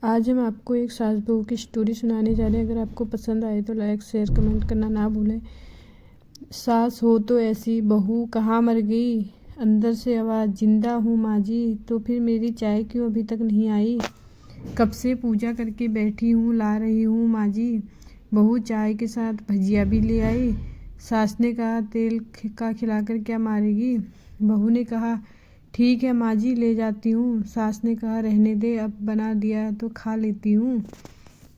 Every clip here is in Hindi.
आज हम आपको एक सास बहू की स्टोरी सुनाने जा रहे हैं। अगर आपको पसंद आए तो लाइक शेयर कमेंट करना ना भूलें। सास हो तो ऐसी, बहू कहाँ मर गई। अंदर से आवाज़, जिंदा हूँ माँ जी। तो फिर मेरी चाय क्यों अभी तक नहीं आई। कब से पूजा करके बैठी हूँ, ला रही हूँ माँ जी। बहू चाय के साथ भजिया भी ले आई। सास ने कहा, तेल का खिलाकर क्या मारेगी। बहू ने कहा, ठीक है माँ जी, ले जाती हूँ। सास ने कहा, रहने दे, अब बना दिया तो खा लेती हूँ।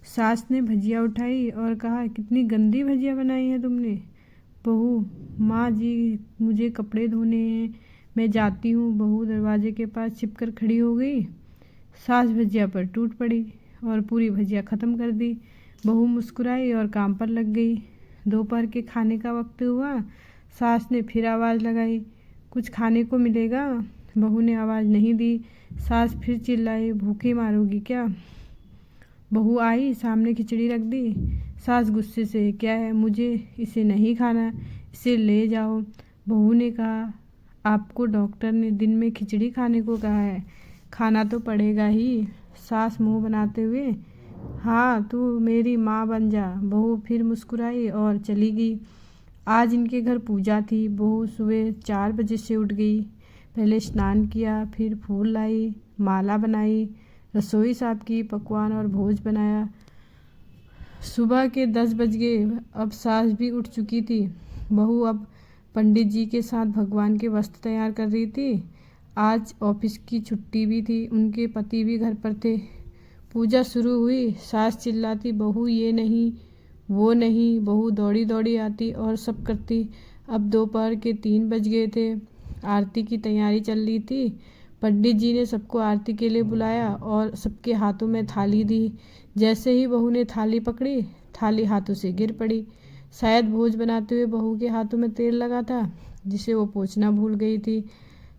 सास ने भजिया उठाई और कहा, कितनी गंदी भजिया बनाई है तुमने। बहू, माँ जी मुझे कपड़े धोने हैं, मैं जाती हूँ। बहू दरवाजे के पास छिपकर खड़ी हो गई। सास भजिया पर टूट पड़ी और पूरी भजिया ख़त्म कर दी। बहू मुस्कुराई और काम पर लग गई। दोपहर के खाने का वक्त हुआ। सास ने फिर आवाज़ लगाई, कुछ खाने को मिलेगा। बहू ने आवाज़ नहीं दी। सास फिर चिल्लाई, भूखे मारोगी क्या। बहू आई, सामने खिचड़ी रख दी। सास गुस्से से, क्या है, मुझे इसे नहीं खाना, इसे ले जाओ। बहू ने कहा, आपको डॉक्टर ने दिन में खिचड़ी खाने को कहा है, खाना तो पड़ेगा ही। सास मुंह बनाते हुए, हाँ तू मेरी माँ बन जा। बहू फिर मुस्कुराई और चली गई। आज इनके घर पूजा थी। बहू सुबह 4 बजे से उठ गई। पहले स्नान किया, फिर फूल लाई, माला बनाई, रसोई साफ की, पकवान और भोज बनाया। सुबह के 10 बज गए। अब सास भी उठ चुकी थी। बहू अब पंडित जी के साथ भगवान के वस्त्र तैयार कर रही थी। आज ऑफिस की छुट्टी भी थी। उनके पति भी घर पर थे। पूजा शुरू हुई। सास चिल्लाती, बहू ये नहीं वो नहीं। बहू दौड़ी दौड़ी आती और सब करती। अब दोपहर के 3 बज गए थे। आरती की तैयारी चल रही थी। पंडित जी ने सबको आरती के लिए बुलाया और सबके हाथों में थाली दी। जैसे ही बहू ने थाली पकड़ी, थाली हाथों से गिर पड़ी। शायद भोज बनाते हुए बहू के हाथों में तेल लगा था, जिसे वो पोंछना भूल गई थी।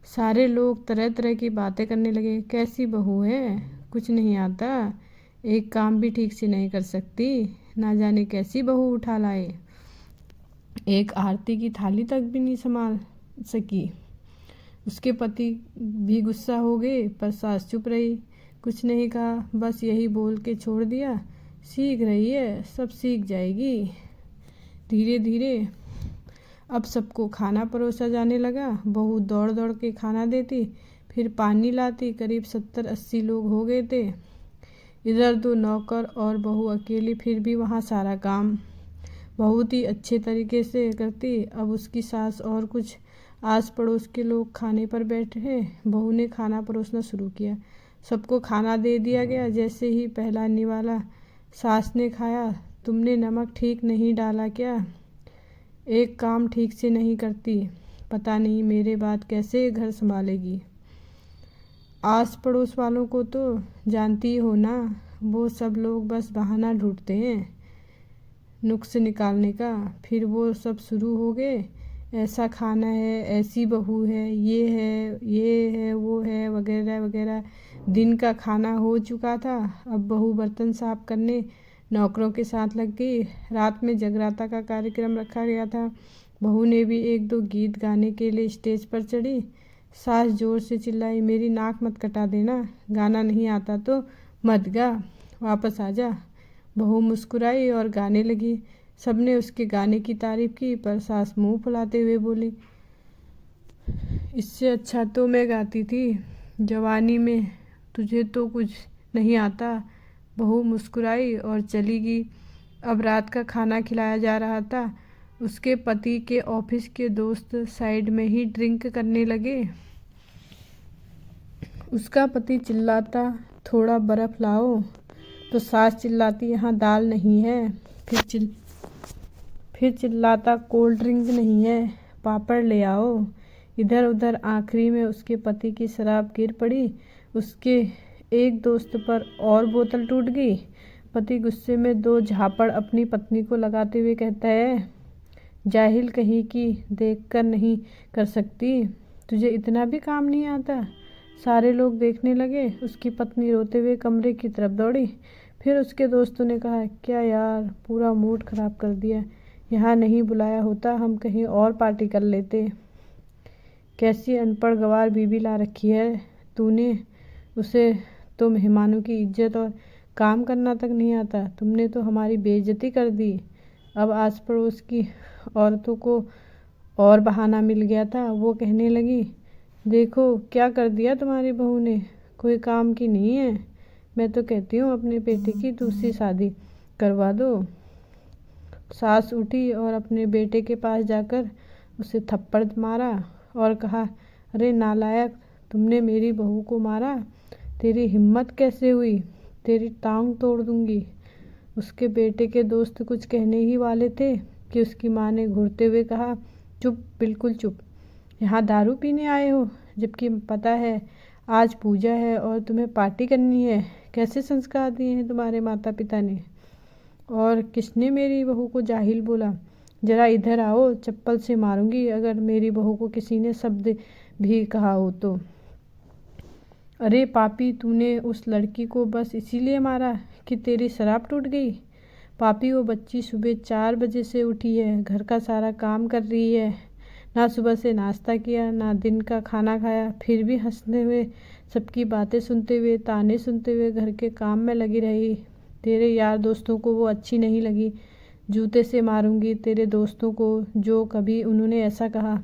सारे लोग तरह तरह की बातें करने लगे। कैसी बहू है, कुछ नहीं आता, एक काम भी ठीक से नहीं कर सकती, ना जाने कैसी बहू उठा लाए, एक आरती की थाली तक भी नहीं संभाल सकी। उसके पति भी गुस्सा हो गए, पर सास चुप रही, कुछ नहीं कहा, बस यही बोल के छोड़ दिया, सीख रही है, सब सीख जाएगी। धीरे धीरे अब सबको खाना परोसा जाने लगा। बहू दौड़ दौड़ के खाना देती, फिर पानी लाती। करीब 70-80 लोग हो गए थे। इधर 2 नौकर और बहू अकेली, फिर भी वहाँ सारा काम बहुत ही अच्छे तरीके से करती। अब उसकी सास और कुछ आस पड़ोस के लोग खाने पर बैठे। बहू ने खाना परोसना शुरू किया। सबको खाना दे दिया गया। जैसे ही पहला निवाला सास ने खाया, तुमने नमक ठीक नहीं डाला क्या, एक काम ठीक से नहीं करती, पता नहीं मेरे बाद कैसे घर संभालेगी। आस पड़ोस वालों को तो जानती हो ना, वो सब लोग बस बहाना ढूंढते हैं नुक्स निकालने का। फिर वो सब शुरू हो गए, ऐसा खाना है, ऐसी बहू है, ये है वो है, वगैरह वगैरह। दिन का खाना हो चुका था। अब बहू बर्तन साफ करने नौकरों के साथ लग गई। रात में जगराता का कार्यक्रम रखा गया था। बहू ने भी 1-2 गीत गाने के लिए स्टेज पर चढ़ी। सास जोर से चिल्लाई, मेरी नाक मत कटा देना, गाना नहीं आता तो मत गा, वापस आ जा। बहू मुस्कुराई और गाने लगी। सबने उसके गाने की तारीफ की, पर सास मुंह फुलाते हुए बोली, इससे अच्छा तो मैं गाती थी जवानी में, तुझे तो कुछ नहीं आता। बहू मुस्कुराई और चली गई। अब रात का खाना खिलाया जा रहा था। उसके पति के ऑफिस के दोस्त साइड में ही ड्रिंक करने लगे। उसका पति चिल्लाता, थोड़ा बर्फ़ लाओ, तो सास चिल्लाती, यहाँ दाल नहीं है। फिर चिल्लाता, कोल्ड ड्रिंक नहीं है, पापड़ ले आओ। इधर उधर आखिरी में उसके पति की शराब गिर पड़ी। उसके एक दोस्त पर और बोतल टूट गई। पति गुस्से में 2 झापड़ अपनी पत्नी को लगाते हुए कहता है, जाहिल कहीं की, देखकर नहीं कर सकती, तुझे इतना भी काम नहीं आता। सारे लोग देखने लगे। उसकी पत्नी रोते हुए कमरे की तरफ दौड़ी। फिर उसके दोस्तों ने कहा, क्या यार, पूरा मूड खराब कर दिया, यहाँ नहीं बुलाया होता, हम कहीं और पार्टी कर लेते। कैसी अनपढ़ गंवार बीवी ला रखी है तूने, उसे तो मेहमानों की इज्जत और काम करना तक नहीं आता। तुमने तो हमारी बेइज्जती कर दी। अब आस पड़ोस की औरतों को और बहाना मिल गया था। वो कहने लगी, देखो क्या कर दिया तुम्हारी बहू ने, कोई काम की नहीं है। मैं तो कहती हूँ अपने बेटे की दूसरी शादी करवा दो। सास उठी और अपने बेटे के पास जाकर उसे थप्पड़ मारा और कहा, अरे नालायक, तुमने मेरी बहू को मारा, तेरी हिम्मत कैसे हुई, तेरी टांग तोड़ दूंगी। उसके बेटे के दोस्त कुछ कहने ही वाले थे कि उसकी माँ ने घूरते हुए कहा, चुप, बिल्कुल चुप। यहाँ दारू पीने आए हो, जबकि पता है आज पूजा है और तुम्हें पार्टी करनी है। कैसे संस्कार दिए हैं तुम्हारे माता पिता ने। और किसने मेरी बहू को जाहिल बोला। जरा इधर आओ, चप्पल से मारूंगी अगर मेरी बहू को किसी ने शब्द भी कहा हो तो। अरे पापी, तूने उस लड़की को बस इसीलिए मारा कि तेरी शराब टूट गई। पापी, वो बच्ची सुबह 4 बजे से उठी है, घर का सारा काम कर रही है, ना सुबह से नाश्ता किया, ना दिन का खाना खाया, फिर भी हंसते हुए, सबकी बातें सुनते हुए, ताने सुनते हुए घर के काम में लगी रही। तेरे यार दोस्तों को वो अच्छी नहीं लगी। जूते से मारूंगी तेरे दोस्तों को जो कभी उन्होंने ऐसा कहा।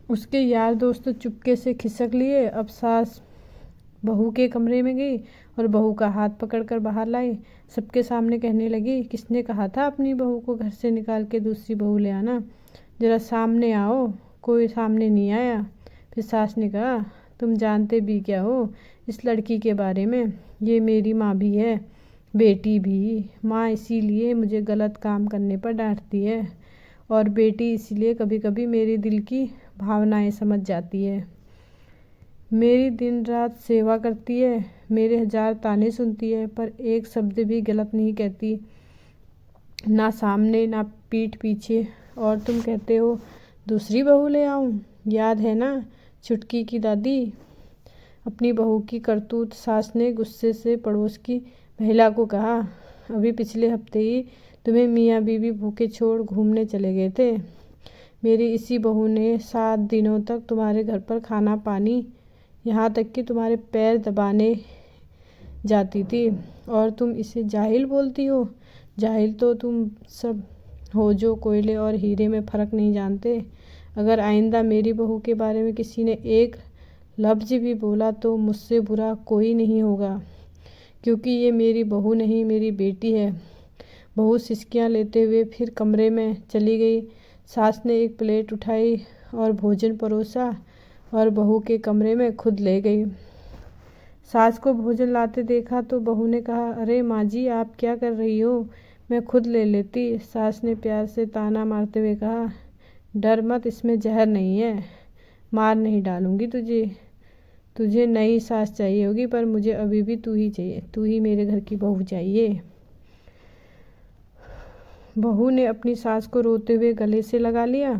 उसके यार दोस्त चुपके से खिसक लिए। अब सास बहू के कमरे में गई और बहू का हाथ पकड़कर बाहर लाई। सबके सामने कहने लगी, किसने कहा था अपनी बहू को घर से निकाल के दूसरी बहू ले आना। जरा सामने आओ। कोई सामने नहीं आया। फिर सास ने कहा, तुम जानते भी क्या हो इस लड़की के बारे में। ये मेरी माँ भी है, बेटी भी। माँ इसीलिए मुझे गलत काम करने पर डांटती है और बेटी इसीलिए कभी कभी मेरी दिल की भावनाएं समझ जाती है। मेरी दिन रात सेवा करती है, मेरे 1000 ताने सुनती है, पर एक शब्द भी गलत नहीं कहती, ना सामने ना पीठ पीछे। और तुम कहते हो दूसरी बहू ले आऊं। याद है ना छुटकी की दादी। अपनी बहू की करतूत सास ने गुस्से से पड़ोस की महिला को कहा, अभी पिछले हफ्ते ही तुम्हें मियाँ बीवी भूखे छोड़ घूमने चले गए थे। मेरी इसी बहू ने 7 दिनों तक तुम्हारे घर पर खाना पानी, यहाँ तक कि तुम्हारे पैर दबाने जाती थी, और तुम इसे जाहिल बोलती हो। जाहिल तो तुम सब हो जो कोयले और हीरे में फ़र्क नहीं जानते। अगर आइंदा मेरी बहू के बारे में किसी ने एक लफ्ज़ भी बोला तो मुझसे बुरा कोई नहीं होगा, क्योंकि ये मेरी बहू नहीं, मेरी बेटी है। बहू सिसकियाँ लेते हुए फिर कमरे में चली गई। सास ने एक प्लेट उठाई और भोजन परोसा और बहू के कमरे में खुद ले गई। सास को भोजन लाते देखा तो बहू ने कहा, अरे माँ जी, आप क्या कर रही हो, मैं खुद ले लेती। सास ने प्यार से ताना मारते हुए कहा, डर मत, इसमें जहर नहीं है, मार नहीं डालूंगी तुझे। तुझे नई सास चाहिए होगी, पर मुझे अभी भी तू ही चाहिए। तू ही मेरे घर की बहू चाहिए। बहू ने अपनी सास को रोते हुए गले से लगा लिया।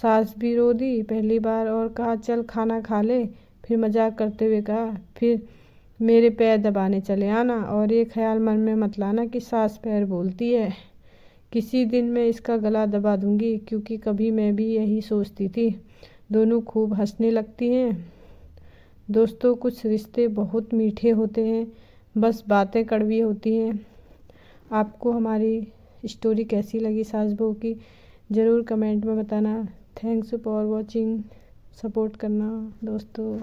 सास भी रो दी पहली बार और कहा, चल खाना खा ले। फिर मजाक करते हुए कहा, फिर मेरे पैर दबाने चले आना, और ये ख्याल मन में मत लाना कि सास पैर बोलती है। किसी दिन मैं इसका गला दबा दूंगी, क्योंकि कभी मैं भी यही सोचती थी। दोनों खूब हंसने लगती हैं। दोस्तों, कुछ रिश्ते बहुत मीठे होते हैं, बस बातें कड़वी होती हैं। आपको हमारी स्टोरी कैसी लगी सास बहू की, ज़रूर कमेंट में बताना। Thanks for watching. सपोर्ट करना दोस्तों।